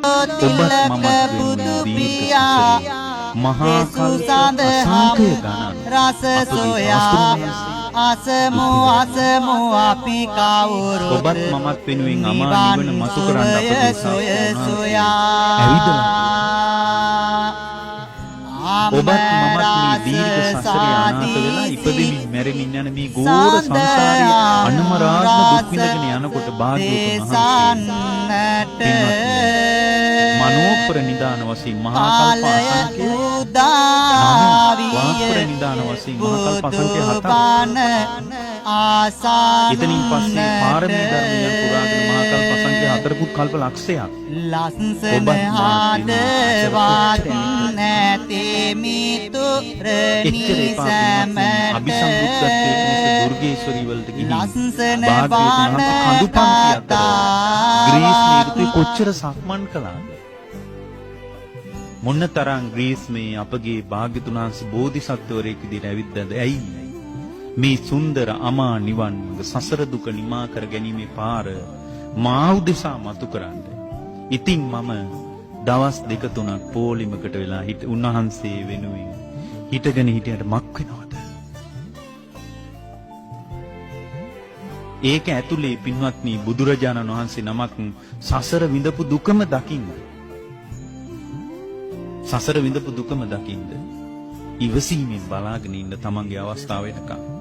ඔබත් මමත් වෙනුවෙන් දීර්ඝ සසරේ මහා කල්ප අසංඛ්‍ය ගණන් රස සොයා අසමු අසමු අපි කවුරු ඔබත් මමත් වෙනුවෙන් අමා නිවන මතු කරන්න අපේ සෝයා ඔබත් මමත් මේ දීර්ඝ සසරේ අනාථ වෙලා ඉපදෙමින් මැරෙමින් යන මේ ගෝර සංසාරයේ අනමරාත්ම දුක් විඳගෙන යනකොට භාග්‍යවතුන් වහන්සේ මනෝපර නිදාන වශයෙන් මහා කල්ප අසංඛ්‍ය වාස්පර නිදාන වශයෙන් මහා කල්ප අසංඛ්‍ය 7 එතනින් පස්සේ පාරමී ධර්මයන් පුරාගෙන මහා කල්ප අසංඛ්‍ය 4කුත් කල්ප ලක්ෂයක් ලස්සන හදවත් නැති මිතුරනි සැමට අභිසම්බුද්ධත්වයේ පිණිස දුර්ගේශ්වරී වලට ගිහින් ලස්සන භාග්‍යවතුන් වහන්සේ කඳු පන්ති අතර ග්‍රීස්මේ ඍතුවේ කොච්චර සක්මන් කළාද මොනතරම් ග්‍රීස්මේ අපගේ භාග්‍යවතුන් වහන්සේ බෝධිසත්වවරයෙක් විදිහට ඇවිද්දාද ඇයි මේ සුන්දර අමා නිවන් සසර දුක නිමා කර ගැනීමේ පාර මා උදෙසා මතු කරන්න. ඉතින් මම දවස් දෙක තුනක් පොලිමකට වෙලා උන්වහන්සේ වෙනුවෙන් හිටගෙන හිටියට මක් වෙනවද? ඒක ඇතුලේ පින්වත්නි බුදුරජාණන් වහන්සේ නමක් සසර විඳපු දුකම දකින්න. සසර විඳපු දුකම දකින්න ඉවසීමෙන් බලාගෙන ඉන්න තමන්ගේ අවස්ථාව වෙනකම්